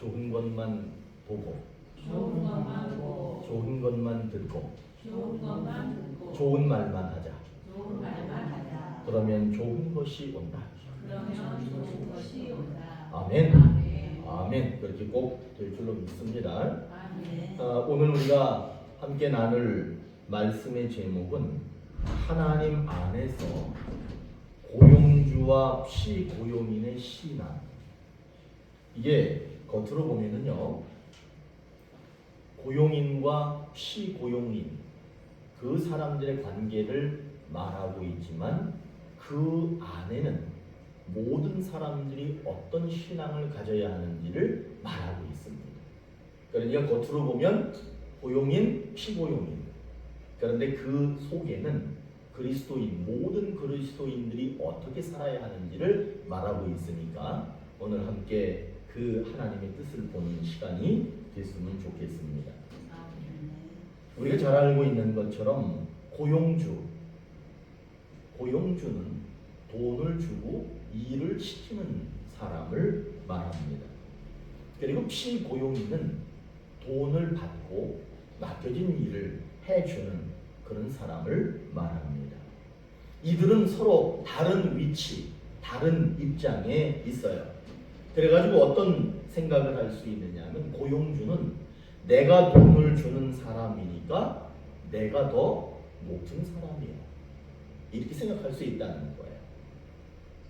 좋은 것만 보고, 좋은 것만 보고, 좋은 것만 듣고, 좋은 것만 듣고, 좋은 말만 하자. 좋은 말만 하자. 그러면 좋은 것이 온다. 그러면 좋은 것이 온다. 아멘. 아멘. 아멘. 그렇게 꼭 될 줄로 믿습니다. 아멘. 오늘 우리가 함께 나눌 말씀의 제목은 하나님 안에서 고용주와 피고용인의 신앙. 이게 겉으로 보면은요, 고용인과 피고용인 그 사람들의 관계를 말하고 있지만 그 안에는 모든 사람들이 어떤 신앙을 가져야 하는지를 말하고 있습니다. 그러니까 겉으로 보면 고용인, 피고용인. 그런데 그 속에는 그리스도인, 모든 그리스도인들이 어떻게 살아야 하는지를 말하고 있으니까 오늘 함께 그 하나님의 뜻을 보는 시간이 됐으면 좋겠습니다. 우리가 잘 알고 있는 것처럼 고용주는 돈을 주고 일을 시키는 사람을 말합니다. 그리고 피고용인은 돈을 받고 맡겨진 일을 해주는 그런 사람을 말합니다. 이들은 서로 다른 위치, 다른 입장에 있어요. 그래가지고 어떤 생각을 할 수 있느냐 하면 고용주는 내가 돈을 주는 사람이니까 내가 더 높은 사람이야, 이렇게 생각할 수 있다는 거예요.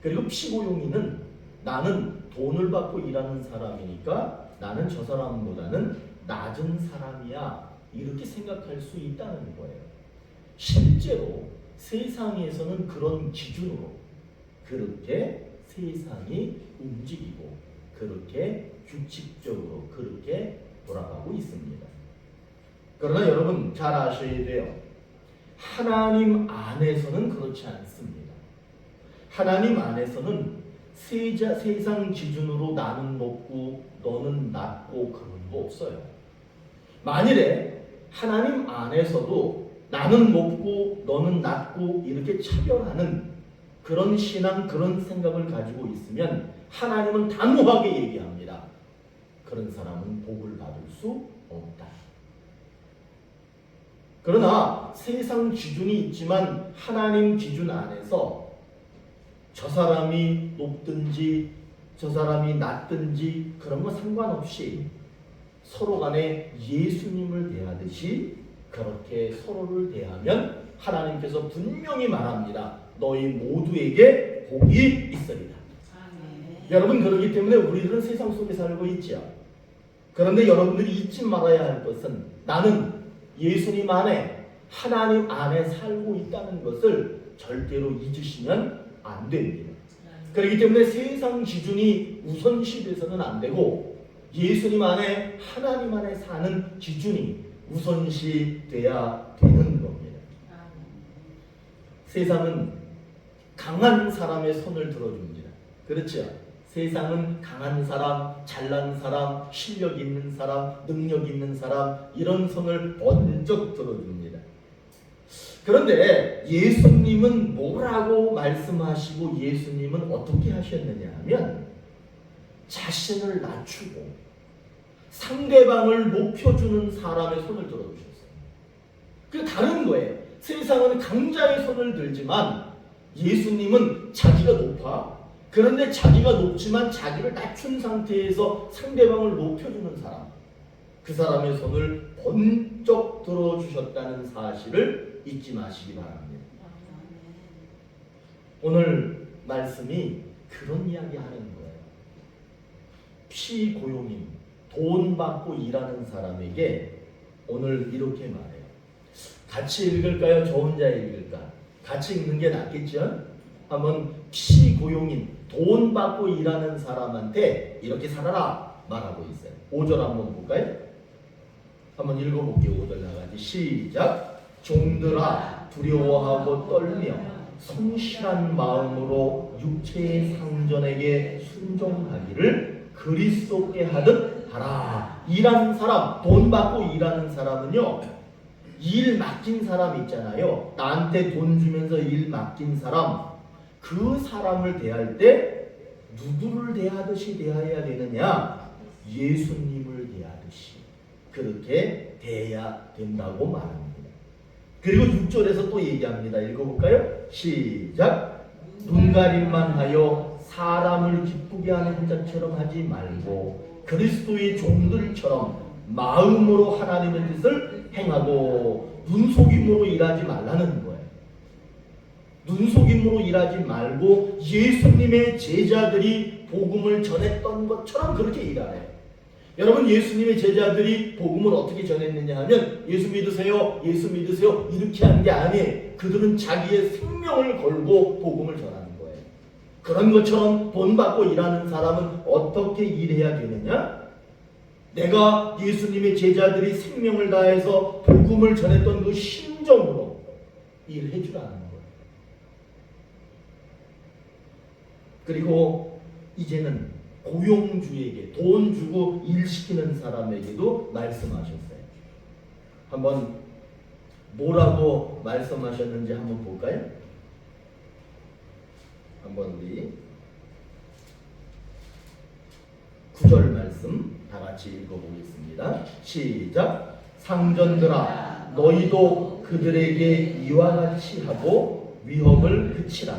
그리고 피고용인은 나는 돈을 받고 일하는 사람이니까 나는 저 사람보다는 낮은 사람이야, 이렇게 생각할 수 있다는 거예요. 실제로 세상에서는 그런 기준으로 그렇게 세상이 움직이고 그렇게 규칙적으로 그렇게 돌아가고 있습니다. 그러나 여러분 잘 아셔야 돼요. 하나님 안에서는 그렇지 않습니다. 하나님 안에서는 세상 기준으로 나는 높고 너는 낮고 그런 거 없어요. 만일에 하나님 안에서도 나는 높고 너는 낮고 이렇게 차별하는 그런 신앙, 그런 생각을 가지고 있으면 하나님은 단호하게 얘기합니다. 그런 사람은 복을 받을 수 없다. 그러나 세상 기준이 있지만 하나님 기준 안에서 저 사람이 높든지 저 사람이 낮든지 그런 거 상관없이 서로 간에 예수님을 대하듯이 그렇게 서로를 대하면 하나님께서 분명히 말합니다. 너희 모두에게 복이 있으리라. 여러분, 그렇기 때문에 우리들은 세상 속에 살고 있죠. 그런데 여러분들이 잊지 말아야 할 것은 나는 예수님 안에, 하나님 안에 살고 있다는 것을 절대로 잊으시면 안 됩니다. 그렇기 때문에 세상 기준이 우선시 돼서는 안 되고 예수님 안에, 하나님 안에 사는 기준이 우선시 돼야 되는 겁니다. 세상은 강한 사람의 손을 들어줍니다. 그렇죠? 세상은 강한 사람, 잘난 사람, 실력 있는 사람, 능력 있는 사람, 이런 손을 번쩍 들어줍니다. 그런데 예수님은 뭐라고 말씀하시고 예수님은 어떻게 하셨느냐 하면 자신을 낮추고 상대방을 높여주는 사람의 손을 들어주셨어요. 그게 다른 거예요. 세상은 강자의 손을 들지만 예수님은 자기가 높아. 그런데 자기가 높지만 자기를 낮춘 상태에서 상대방을 높여주는 사람, 그 사람의 손을 번쩍 들어주셨다는 사실을 잊지 마시기 바랍니다. 오늘 말씀이 그런 이야기 하는 거예요. 피고용인, 돈 받고 일하는 사람에게 오늘 이렇게 말해요. 같이 읽을까요? 저 혼자 읽을까? 같이 읽는 게 낫겠죠? 한번 피고용인, 돈 받고 일하는 사람한테 이렇게 살아라 말하고 있어요. 5절 한번 볼까요? 한번 읽어볼게요. 5절 나가지. 시작. 종들아, 두려워하고 떨며 성실한 마음으로 육체의 상전에게 순종하기를 그리스도께 하듯 하라. 일하는 사람, 돈 받고 일하는 사람은요, 일 맡긴 사람 있잖아요. 나한테 돈 주면서 일 맡긴 사람, 그 사람을 대할 때 누구를 대하듯이 대해야 되느냐? 예수님을 대하듯이 그렇게 대해야 된다고 말합니다. 그리고 6절에서 또 얘기합니다. 읽어볼까요? 시작. 눈가림만 하여 사람을 기쁘게 하는 자처럼 하지 말고 그리스도의 종들처럼 마음으로 하나님의 뜻을 행하고 눈속임으로 일하지 말라는 거예요. 눈속임으로 일하지 말고 예수님의 제자들이 복음을 전했던 것처럼 그렇게 일하래요. 여러분, 예수님의 제자들이 복음을 어떻게 전했느냐 하면 예수 믿으세요, 예수 믿으세요 이렇게 하는 게 아니에요. 그들은 자기의 생명을 걸고 복음을 전하는 거예요. 그런 것처럼 돈 받고 일하는 사람은 어떻게 일해야 되느냐? 내가 예수님의 제자들이 생명을 다해서 복음을 전했던 그 심정으로 일해 주라는 거예요. 그리고 이제는 고용주에게, 돈 주고 일 시키는 사람에게도 말씀하셨어요. 한번 뭐라고 말씀하셨는지 한번 볼까요? 한번 우리 9절 말씀 다 같이 읽어보겠습니다. 시작. 상전들아, 너희도 그들에게 이와 같이 하고 위협을 그치라.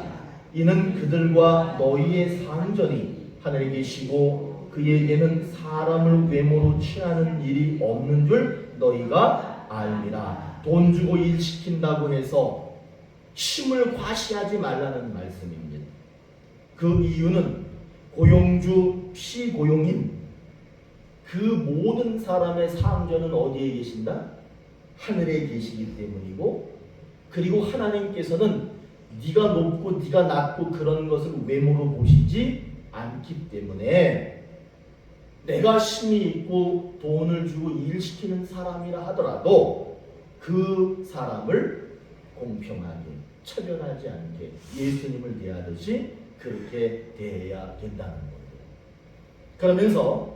이는 그들과 너희의 상전이 하늘에 계시고 그에게는 사람을 외모로 취하는 일이 없는 줄 너희가 알미라. 돈 주고 일 시킨다고 해서 힘을 과시하지 말라는 말씀입니다. 그 이유는 고용주, 피고용인 그 모든 사람의 상전은 어디에 계신다? 하늘에 계시기 때문이고, 그리고 하나님께서는 네가 높고 네가 낮고 그런 것을 외모로 보시지 않기 때문에 내가 힘이 있고 돈을 주고 일시키는 사람이라 하더라도 그 사람을 공평하게 차별하지 않게 예수님을 대하듯이 그렇게 대해야 된다는 거예요. 그러면서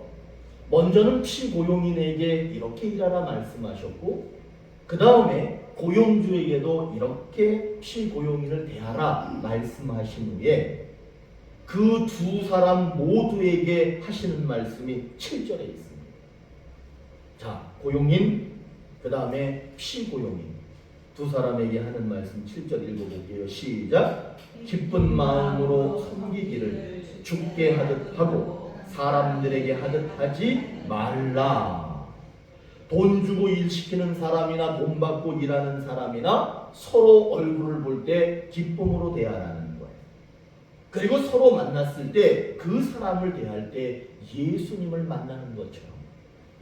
먼저는 피고용인에게 이렇게 일하라 말씀하셨고, 그 다음에 고용주에게도 이렇게 피고용인을 대하라 말씀하신 후에 그 두 사람 모두에게 하시는 말씀이 7절에 있습니다. 자, 고용인, 그 다음에 피고용인 두 사람에게 하는 말씀 7절 읽어볼게요. 시작. 기쁜 마음으로 섬기기를 주께 하듯 하고 사람들에게 하듯 하지 말라. 돈 주고 일 시키는 사람이나 돈 받고 일하는 사람이나 서로 얼굴을 볼 때 기쁨으로 대하라는 거예요. 그리고 서로 만났을 때 그 사람을 대할 때 예수님을 만나는 것처럼,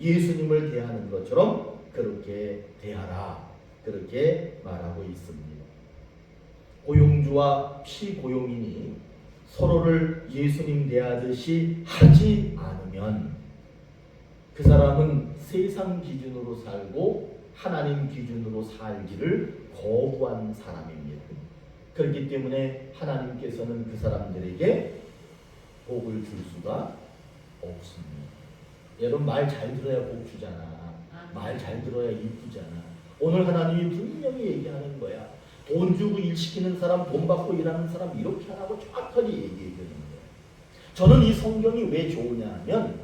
예수님을 대하는 것처럼 그렇게 대하라, 그렇게 말하고 있습니다. 고용주와 피고용인이 서로를 예수님 대하듯이 하지 않으면 그 사람은 세상 기준으로 살고 하나님 기준으로 살기를 거부한 사람입니다. 그렇기 때문에 하나님께서는 그 사람들에게 복을 줄 수가 없습니다. 여러분, 말 잘 들어야 복 주잖아. 말 잘 들어야 이쁘잖아. 오늘 하나님이 분명히 얘기하는 거야. 돈 주고 일 시키는 사람, 돈 받고 일하는 사람 이렇게 하라고 정확하게 얘기해 주는 거예요. 저는 이 성경이 왜 좋으냐 하면,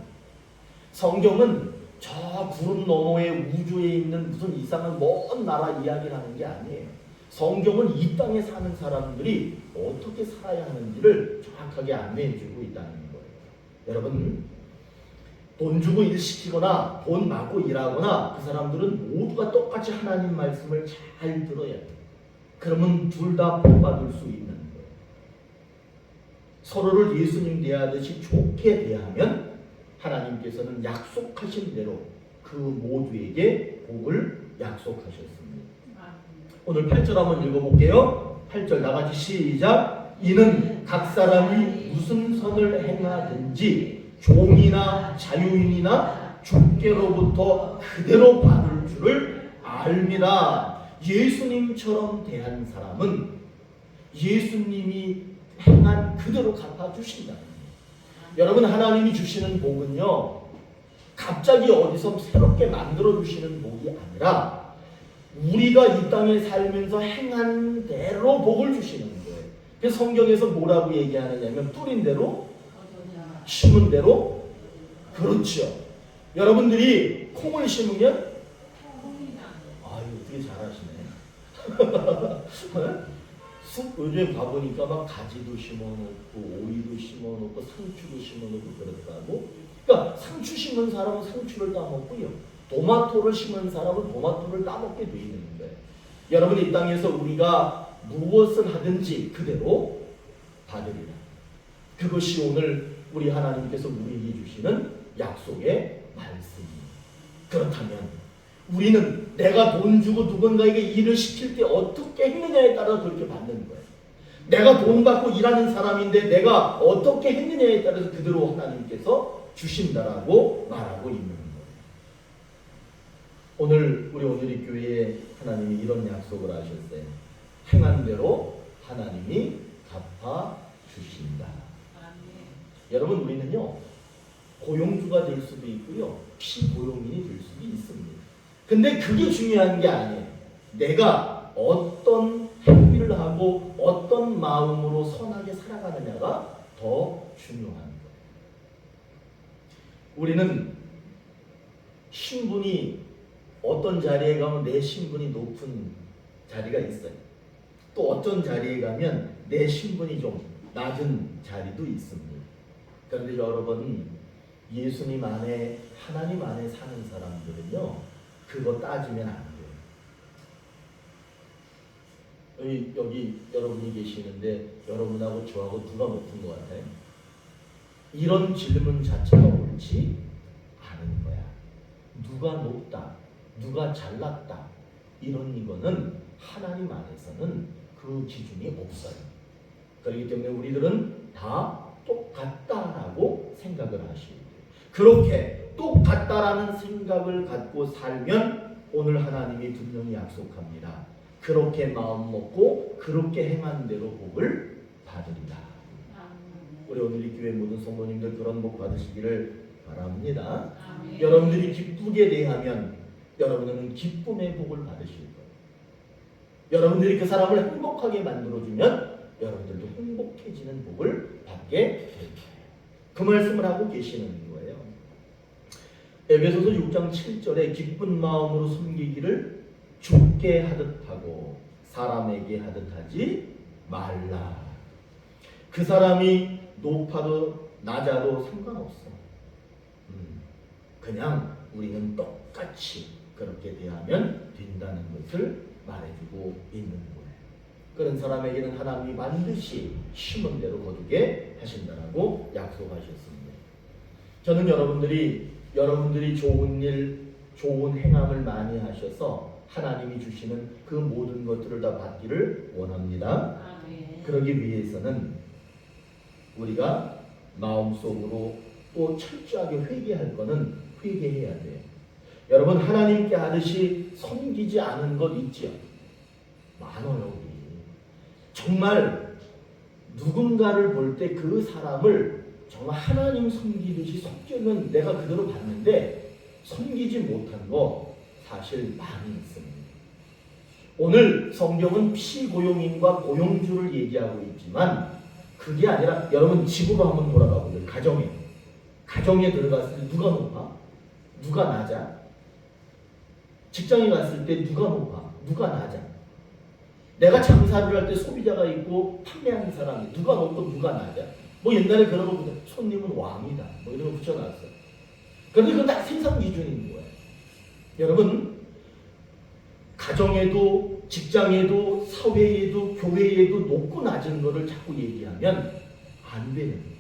성경은 저 구름 너머의 우주에 있는 무슨 이상한 먼 나라 이야기를 하는 게 아니에요. 성경은 이 땅에 사는 사람들이 어떻게 살아야 하는지를 정확하게 안내해 주고 있다는 거예요. 여러분, 돈 주고 일 시키거나 돈 받고 일하거나 그 사람들은 모두가 똑같이 하나님 말씀을 잘 들어야 돼요. 그러면 둘 다 복 받을 수 있는 거예요. 서로를 예수님 대하듯이 좋게 대하면 하나님께서는 약속하신 대로 그 모두에게 복을 약속하셨습니다. 오늘 8절 한번 읽어볼게요. 8절 나같이 시작. 이는 각 사람이 무슨 선을 행하든지 종이나 자유인이나 주께로부터 그대로 받을 줄을 알미라. 예수님처럼 대한 사람은 예수님이 행한 그대로 갚아주신다. 여러분, 하나님이 주시는 복은요, 갑자기 어디서 새롭게 만들어 주시는 복이 아니라 우리가 이 땅에 살면서 행한 대로 복을 주시는 거예요. 그래서 성경에서 뭐라고 얘기하느냐면 뿌린 대로 심은 대로 그 그렇죠. 여러분들이 콩을 심으면 어떻게 잘하시네. 요즘 가보니까 막 가지도 심어놓고 오이도 심어놓고 상추도 심어놓고 그렇다고. 그러니까 상추 심은 사람은 상추를 따먹고요. 토마토를 심은 사람은 토마토를 따먹게 돼 있는 거예요. 여러분 이 땅에서 우리가 무엇을 하든지 그대로 받으리라. 그것이 오늘 우리 하나님께서 우리에게 주시는 약속의 말씀입니다. 그렇다면 우리는 내가 돈 주고 누군가에게 일을 시킬 때 어떻게 했느냐에 따라 그렇게 받는 거예요. 내가 돈 받고 일하는 사람인데 내가 어떻게 했느냐에 따라서 그대로 하나님께서 주신다라고 말하고 있는 거예요. 오늘 우리 교회에 하나님이 이런 약속을 하셨어요. 행한 대로 하나님이 갚아 주신다. 여러분 우리는요 고용주가 될 수도 있고요 피고용인이 될 수도 있습니다. 근데 그게 중요한 게 아니에요. 내가 어떤 행위를 하고 어떤 마음으로 선하게 살아가느냐가 더 중요한 거예요. 우리는 신분이 어떤 자리에 가면 내 신분이 높은 자리가 있어요. 또 어떤 자리에 가면 내 신분이 좀 낮은 자리도 있습니다. 그런데 여러분 예수님 안에 하나님 안에 사는 사람들은요 그거 따지면 안 돼요. 여기 여러분이 계시는데 여러분하고 저하고 누가 높은 것 같아요? 이런 질문 자체가 옳지 않은 거야. 누가 높다, 누가 잘났다 이런 이거는 하나님 안에서는 그 기준이 없어요. 그렇기 때문에 우리들은 다 똑같다라고 생각을 하시고 그렇게 똑같다라는 생각을 갖고 살면 오늘 하나님이 분명히 약속합니다. 그렇게 마음 먹고 그렇게 행한 대로 복을 받으리라. 우리 오늘 이 교회 모든 성도님들 그런 복 받으시기를 바랍니다. 아멘. 여러분들이 기쁘게 대하면 여러분은 기쁨의 복을 받으실 거예요. 여러분들이 그 사람을 행복하게 만들어주면 여러분들도 행복해지는 복을 받게 될 거예요. 그 말씀을 하고 계시는 거예요. 에베소서 6장 7절에 기쁜 마음으로 섬기기를 주께 하듯 하고 사람에게 하듯 하지 말라. 그 사람이 높아도 낮아도 상관없어. 그냥 우리는 똑같이 그렇게 대하면 된다는 것을 말해주고 있는 거예요. 그런 사람에게는 하나님이 반드시 심은 대로 거두게 하신다라고 약속하셨습니다. 저는 여러분들이 좋은 일, 좋은 행함을 많이 하셔서 하나님이 주시는 그 모든 것들을 다 받기를 원합니다. 아멘. 그러기 위해서는 우리가 마음속으로 또 철저하게 회개할 거는 회개해야 돼요. 여러분 하나님께 하듯이 섬기지 않은 것 있죠? 많아요. 우리. 정말 누군가를 볼 때 그 사람을 정말 하나님 섬기듯이 섬기면 내가 그대로 봤는데 섬기지 못한 거 사실 많이 있습니다. 오늘 성경은 피고용인과 고용주를 얘기하고 있지만 그게 아니라 여러분 집으로 한번 돌아가 보세요. 가정에 들어갔을 때 누가 높아? 누가 낮아? 직장에 갔을 때 누가 높아? 누가 낮아? 내가 장사를 할 때 소비자가 있고 판매하는 사람이 누가 높고 누가 낮아? 뭐 옛날에 그런 거 보면 손님은 왕이다 뭐 이런 거 붙여놨어요. 그런데 그건 다 생산 기준인 거예요. 여러분 가정에도 직장에도 사회에도 교회에도 높고 낮은 거를 자꾸 얘기하면 안 되는 거예요.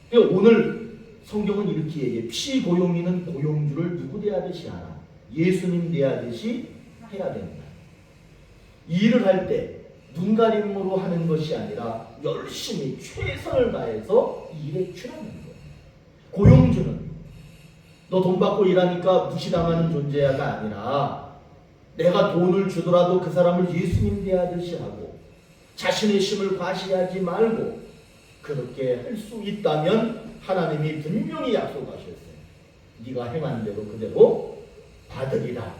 그러니까 오늘 성경은 이렇게 얘기해. 피고용인은 고용주를 누구 대하듯이 하라. 예수님 대하듯이 해야 된다. 일을 할 때 눈가림으로 하는 것이 아니라 열심히 최선을 다해서 일에 취하는 거예요. 고용주는 너 돈 받고 일하니까 무시당하는 존재가 아니라 내가 돈을 주더라도 그 사람을 예수님 대하듯이 하고 자신의 힘을 과시하지 말고 그렇게 할 수 있다면 하나님이 분명히 약속하셨어요. 네가 행한 대로 그대로 받으리라.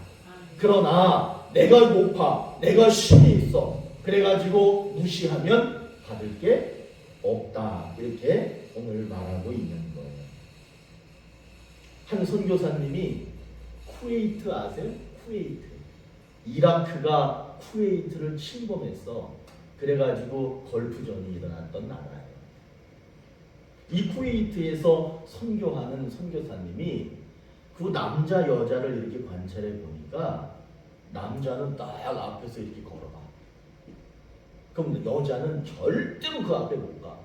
그러나 내가 높아, 내가 힘이 있어. 그래가지고 무시하면 받을 게 없다. 이렇게 오늘 말하고 있는 거예요. 한 선교사님이 쿠웨이트 아세요? 쿠웨이트. 이라크가 쿠웨이트를 침범했어. 그래가지고 걸프전이 일어났던 나라예요. 이 쿠웨이트에서 선교하는 선교사님이 그 남자 여자를 이렇게 관찰해 보니까 남자는 딱 앞에서 이렇게 걸어가. 그럼 여자는 절대로 그 앞에 못 가.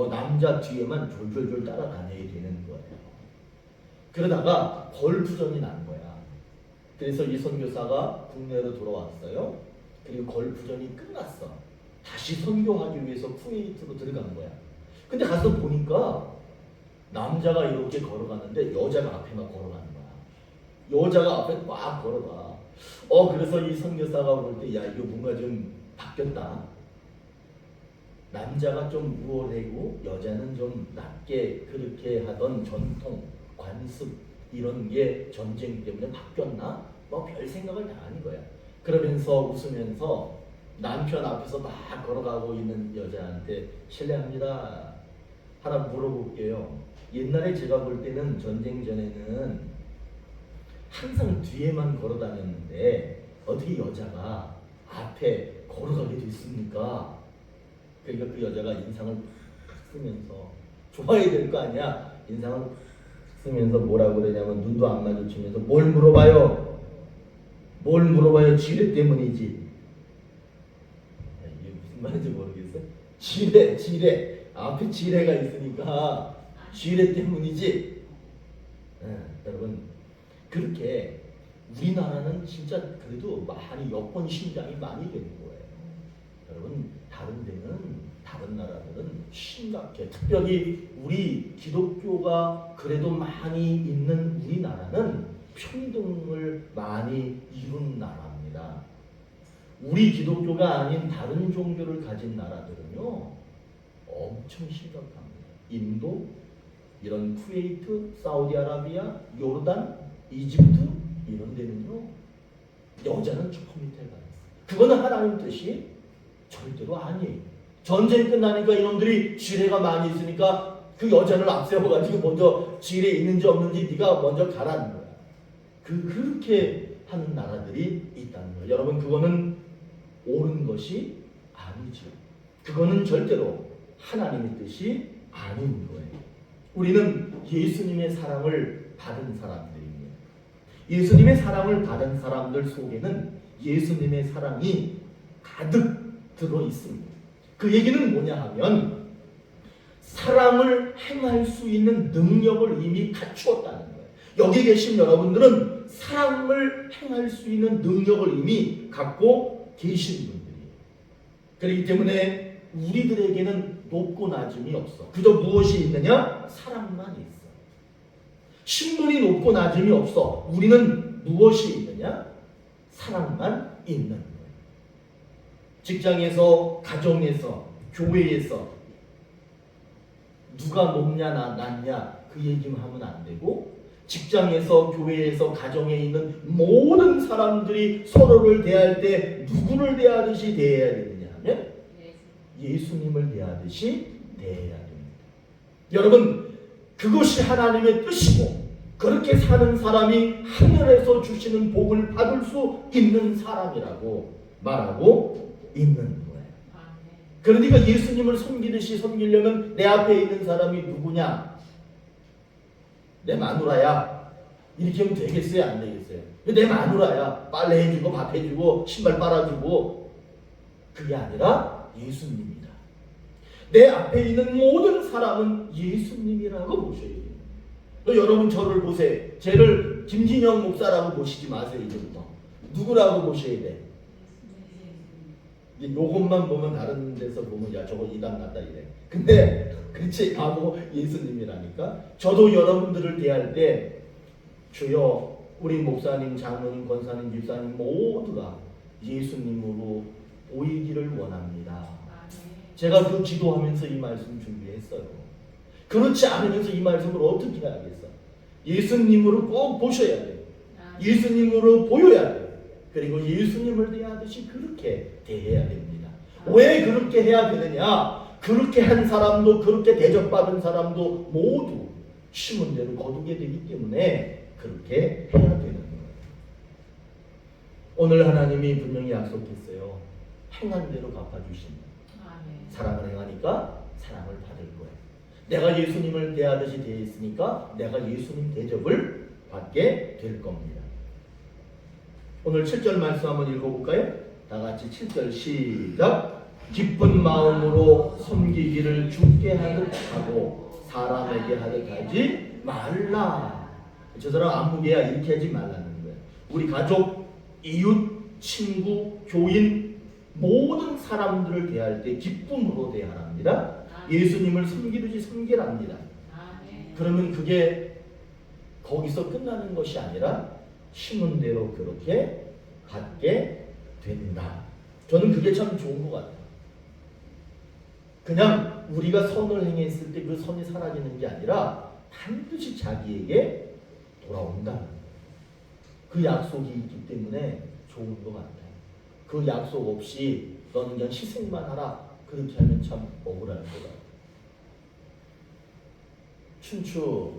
남자 뒤에만 졸졸졸 따라다녀야 되는 거예요. 그러다가 걸프전이 난 거야. 그래서 이 선교사가 국내로 돌아왔어요. 그리고 걸프전이 끝났어. 다시 선교하기 위해서 쿠웨이트로 들어간 거야. 근데 가서 보니까 남자가 이렇게 걸어가는데 여자가 앞에만 걸어가는 거야. 여자가 앞에 막 걸어가. 그래서 이 선교사가 볼 때, 야, 이거 뭔가 좀 바뀌었다. 남자가 좀 우월하고 여자는 좀 낮게 그렇게 하던 전통, 관습 이런 게 전쟁 때문에 바뀌었나? 뭐 별 생각을 다 하는 거야. 그러면서 웃으면서 남편 앞에서 막 걸어가고 있는 여자한테 실례합니다. 하나 물어볼게요. 옛날에 제가 볼 때는 전쟁 전에는 항상 뒤에만 걸어 다녔는데 어떻게 여자가 앞에 걸어가게 됐습니까? 그러니까 그 여자가 인상을 쓰면서 좋아해야 될 거 아니야. 인상을 쓰면서 뭐라고 그러냐면 눈도 안 마주치면서 뭘 물어봐요? 뭘 물어봐요? 지뢰 때문이지. 이게 무슨 말인지 모르겠어요. 지뢰. 앞에 지뢰가 있으니까 지뢰 때문이지. 여러분 그렇게 우리나라는 진짜 그래도 많이 여권 신장이 많이 되는 거예요. 여러분 다른 데는 다른 나라들은 심각해. 특별히 우리 기독교가 그래도 많이 있는 우리나라는 평등을 많이 이룬 나라입니다. 우리 기독교가 아닌 다른 종교를 가진 나라들은요 엄청 심각합니다. 인도, 이런 쿠웨이트, 사우디아라비아, 요르단, 이집트 이런 데는요 여자는 저 밑에 가 있어요. 그거는 하나님 뜻이 절대로 아니에요. 전쟁 끝나니까 이놈들이 지뢰가 많이 있으니까 그 여자를 앞세워가지고 먼저 지뢰 있는지 없는지 네가 먼저 가라는 거야. 그렇게 하는 나라들이 있다는 거예요. 여러분 그거는 옳은 것이 아니죠. 그거는 절대로 하나님의 뜻이 아닌 거예요. 우리는 예수님의 사랑을 받은 사람들입니다. 예수님의 사랑을 받은 사람들 속에는 예수님의 사랑이 가득 들어 있습니다. 그 얘기는 뭐냐 하면 사랑을 행할 수 있는 능력을 이미 갖추었다는 거예요. 여기 계신 여러분들은 사랑을 행할 수 있는 능력을 이미 갖고 계신 분들이에요. 그렇기 때문에 우리들에게는 높고 낮음이 없어. 그저 무엇이 있느냐? 사랑만 있어. 신분이 높고 낮음이 없어. 우리는 무엇이 있느냐? 사랑만 있는 거예요. 직장에서, 가정에서, 교회에서 누가 높냐 낮냐 그 얘기만 하면 안 되고 직장에서, 교회에서, 가정에 있는 모든 사람들이 서로를 대할 때 누구를 대하듯이 대해야 되느냐 하면 예수님을 대하듯이 대해야 됩니다. 여러분 그것이 하나님의 뜻이고 그렇게 사는 사람이 하늘에서 주시는 복을 받을 수 있는 사람이라고 말하고 있는 거예요. 그러니까 예수님을 섬기듯이 섬기려면 내 앞에 있는 사람이 누구냐? 내 마누라야. 이렇게 하면 되겠어요? 안 되겠어요? 내 마누라야. 빨래 해주고 밥 해주고 신발 빨아주고. 그게 아니라 예수님이다. 내 앞에 있는 모든 사람은 예수님이라고 보셔야 돼요. 여러분 저를 보세요. 쟤를 김진영 목사라고 보시지 마세요. 이제부터 누구라고 보셔야 돼? 요것만 보면 다른 데서 보면 야 저거 이단 났다 이래. 근데 그렇지 아무 예수님이라니까. 저도 여러분들을 대할 때 주여 우리 목사님, 장로님, 권사님, 집사님 모두가 예수님으로 보이기를 원합니다. 제가 그 기도하면서 이 말씀 준비했어요. 그렇지 않으면서 이 말씀을 어떻게 해야겠어? 예수님으로 꼭 보셔야 돼요. 예수님으로 보여야 돼요. 그리고 예수님을 대하듯이 그렇게 대해야 됩니다. 왜 그렇게 해야 되느냐? 그렇게 한 사람도 그렇게 대접받은 사람도 모두 심은 대로 거두게 되기 때문에 그렇게 해야 되는 거예요. 오늘 하나님이 분명히 약속했어요. 행한 대로 갚아주신다. 아멘. 사랑을 행하니까 사랑을 받을 거예요. 내가 예수님을 대하듯이 대했으니까 내가 예수님 대접을 받게 될 겁니다. 오늘 7절 말씀 한번 읽어볼까요? 다 같이 7절 시작. 기쁜 마음으로 섬기기를 주께 하듯 하고 사람에게 하듯 하지 말라. 저 사람 안무개야 이렇게 하지 말라는 거예요. 우리 가족, 이웃, 친구, 교인 모든 사람들을 대할 때 기쁨으로 대하랍니다. 예수님을 섬기듯이 섬기랍니다. 아멘. 그러면 그게 거기서 끝나는 것이 아니라 심은 대로 그렇게 받게 된다. 저는 그게 참 좋은 것 같아요. 그냥 우리가 선을 행했을 때 그 선이 사라지는 게 아니라 반드시 자기에게 돌아온다. 그 약속이 있기 때문에 좋은 것 같아요. 그 약속 없이 너는 그냥 희생만 하라. 그렇게 하면 참 억울할 것 같아요. 춘추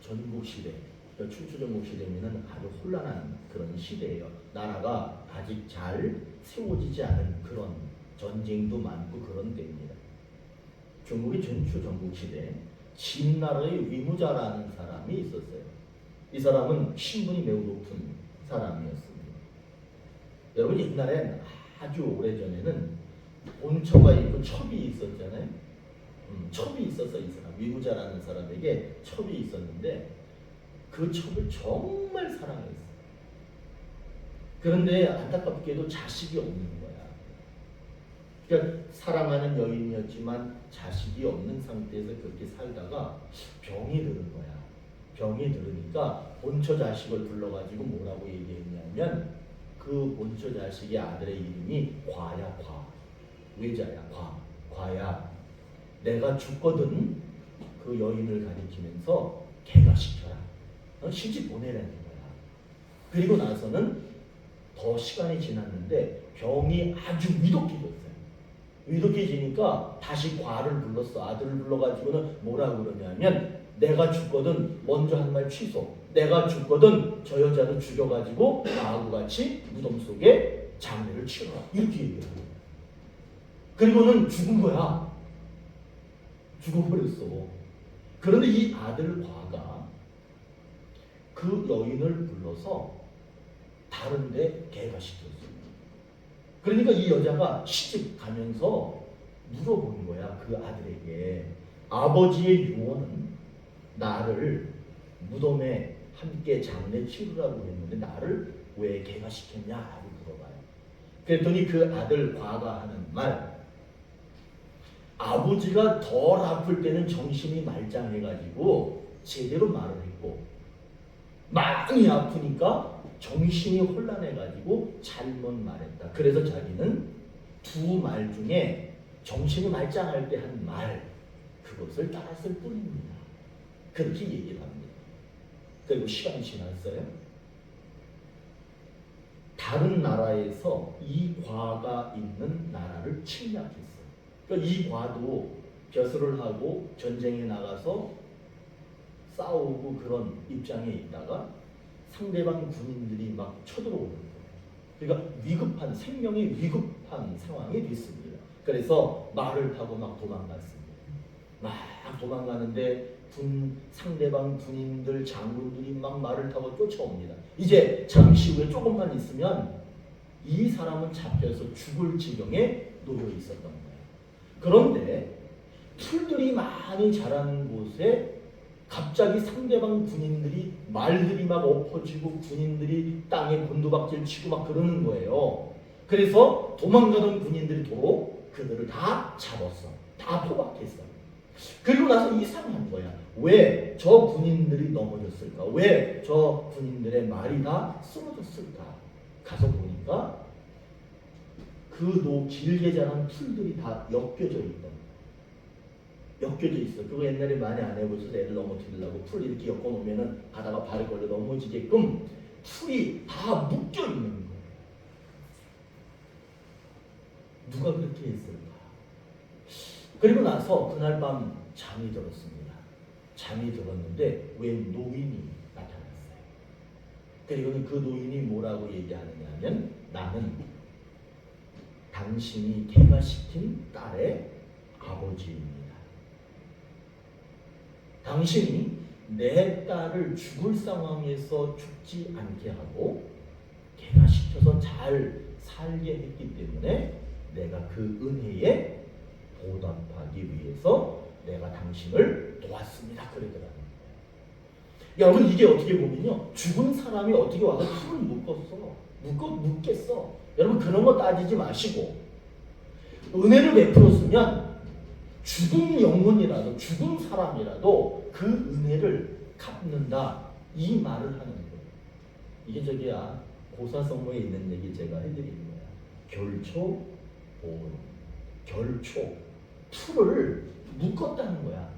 전국 시대, 춘추 전국 시대면은 아주 혼란한 그런 시대예요. 나라가 아직 잘 세워지지 않은 그런 전쟁도 많고 그런 때입니다. 중국의 춘추 전국 시대 진나라의 위무자라는 사람이 있었어요. 이 사람은 신분이 매우 높은 사람이었습니다. 여러분 옛날엔 아주 오래전에는 본처가 있고 첩이 있었잖아요. 첩이 있었어. 이 사람 위무자라는 사람에게 첩이 있었는데 그 첩을 정말 사랑했어요. 그런데 안타깝게도 자식이 없는 거야. 그러니까 사랑하는 여인이었지만 자식이 없는 상태에서 그렇게 살다가 병이 들은 거야. 병이 들으니까 본처 자식을 불러가지고 뭐라고 얘기했냐면 그 본처 자식의 아들의 이름이 과야. 과 외자야. 과야. 내가 죽거든 그 여인을 가리키면서 개가시켜라. 시집 보내라는 거야. 그리고 나서는 더 시간이 지났는데 병이 아주 위독해졌어요. 위독해지니까 다시 과를 불렀어. 아들을 불러가지고는 뭐라고 그러냐면 내가 죽거든 먼저 한 말 취소. 내가 죽거든 저 여자도 죽여가지고 나하고 같이 무덤 속에 장례를 치러라. 이렇게 얘기해요. 그리고는 죽은 거야. 죽어버렸어. 그런데 이 아들 과가 그 여인을 불러서 다른데 개가시켰어요. 그러니까 이 여자가 시집 가면서 물어본 거야. 그 아들에게 아버지의 유언은 나를 무덤에 함께 장례 치르라고 했는데 나를 왜 개가시켰냐고 물어봐요. 그랬더니 그 아들 과가 하는 말, 아버지가 덜 아플 때는 정신이 말짱해가지고 제대로 말을 했고 많이 아프니까 정신이 혼란해가지고 잘못 말했다. 그래서 자기는 두 말 중에 정신이 말짱할 때 한 말, 그것을 따랐을 뿐입니다. 그렇게 얘기를 합니다. 그리고 시간이 지났어요. 다른 나라에서 이 과가 있는 나라를 침략했어요. 그러니까 이 과도 벼슬을 하고 전쟁에 나가서 싸우고 그런 입장에 있다가 상대방 군인들이 막 쳐들어오는 거예요. 그러니까 위급한, 생명이 위급한 상황이 됐습니다. 그래서 말을 타고 막 도망갔습니다. 막 도망가는데 상대방 군인들, 장군들이 막 말을 타고 쫓아옵니다. 이제 잠시 후에 조금만 있으면 이 사람은 잡혀서 죽을 지경에 놓여 있었던 거예요. 그런데 풀들이 많이 자라는 곳에 갑자기 상대방 군인들이 말들이 막 엎어지고 군인들이 땅에 곤두박질 치고 막 그러는 거예요. 그래서 도망가던 군인들이 도로 그들을 다 잡았어. 다 포박했어. 그리고 나서 이상한 거야. 왜 저 군인들이 넘어졌을까? 왜 저 군인들의 말이 다 쓰러졌을까? 가서 보니까 그 길게 자란 풀들이 다 엮여져 있던, 엮여져 있어. 그거 옛날에 많이 안 해보셔서 애들 넘어뜨리려고 풀 이렇게 엮어놓으면은 가다가 발에 걸려 넘어지게끔 풀이 다 묶여 있는 거예요. 누가 그렇게 했을까? 그리고 나서 그날 밤 잠이 들었습니다. 잠이 들었는데 웬 노인이 나타났어요. 그리고 그 노인이 뭐라고 얘기하느냐 하면 나는 당신이 개가시킨 딸의 아버지입니다. 당신이 내 딸을 죽을 상황에서 죽지 않게 하고 개가시켜서 잘 살게 했기 때문에 내가 그 은혜에 보답하기 위해서 내가 당신을 도왔습니다. 그러더라고요. 여러분 이게 어떻게 보면요, 죽은 사람이 어떻게 와서 풀을 묶겠어. 여러분 그런 거 따지지 마시고 은혜를 베풀었으면 죽은 영혼이라도 죽은 사람이라도 그 은혜를 갚는다, 이 말을 하는 거예요. 이게 저기야 고사성모에 있는 얘기 제가 해드리는 거야. 결초 보온, 결초 풀을 묶었다는 거야.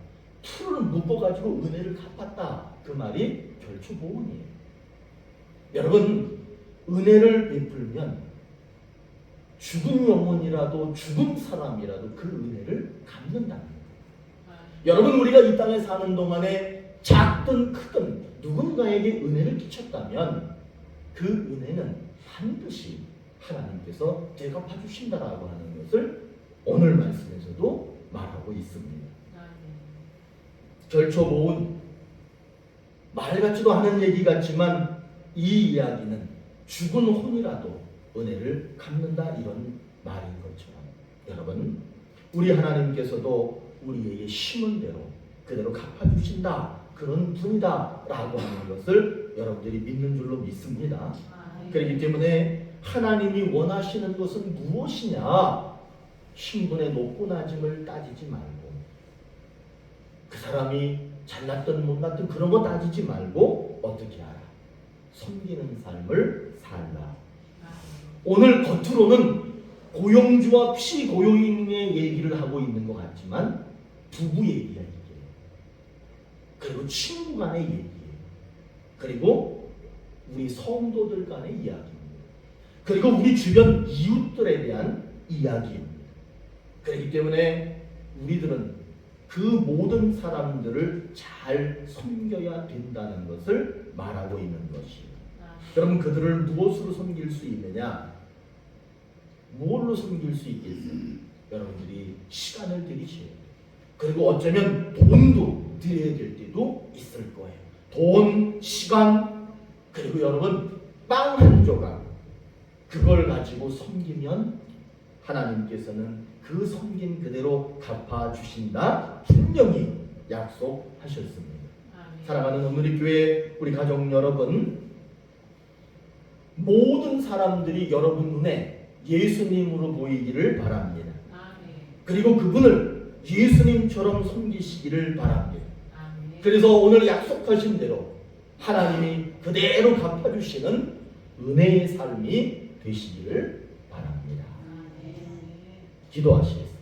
풀을 묶어가지고 은혜를 갚았다, 그 말이 결초 보온이에요. 여러분 은혜를 베풀면 죽은 영혼이라도 죽은 사람이라도 그 은혜를 갚는다는 거예요. 여러분 우리가 이 땅에 사는 동안에 작든 크든 누군가에게 은혜를 끼쳤다면 그 은혜는 반드시 하나님께서 대갚아 주신다라고 하는 것을 오늘 말씀에서도 말하고 있습니다. 결초 모은 말 같지도 않은 얘기 같지만 이 이야기는 죽은 혼이라도 은혜를 갚는다, 이런 말인 것처럼 여러분 우리 하나님께서도 우리에게 심은 대로 그대로 갚아주신다, 그런 분이다 라고 하는 것을 여러분들이 믿는 줄로 믿습니다. 그렇기 때문에 하나님이 원하시는 것은 무엇이냐, 신분의 높고 낮음을 따지지 말고 그 사람이 잘났든 못났든 그런 거 따지지 말고 어떻게 알아? 섬기는 삶을 살라. 오늘 겉으로는 고용주와 피고용인의 얘기를 하고 있는 것 같지만 부부 얘기야 이게. 그리고 친구 간의 얘기예요. 그리고 우리 성도들 간의 이야기입니다. 그리고 우리 주변 이웃들에 대한 이야기입니다. 그렇기 때문에 우리들은 그 모든 사람들을 잘 섬겨야 된다는 것을 말하고 있는 것이에요. 여러분 그들을 무엇으로 섬길 수 있느냐? 뭘로 섬길 수 있겠어요? 여러분들이 시간을 들이셔야 돼요. 그리고 어쩌면 돈도 드려야 될 때도 있을 거예요. 돈, 시간, 그리고 여러분 빵 한 조각, 그걸 가지고 섬기면 하나님께서는 그 섬긴 그대로 갚아주신다, 분명히 약속하셨습니다. 사랑하는 오늘의 교회 우리 가족 여러분, 모든 사람들이 여러분 눈에 예수님으로 보이기를 바랍니다. 그리고 그분을 예수님처럼 섬기시기를 바랍니다. 그래서 오늘 약속하신 대로 하나님이 그대로 갚아주시는 은혜의 삶이 되시기를 바랍니다. 기도하시겠습니다.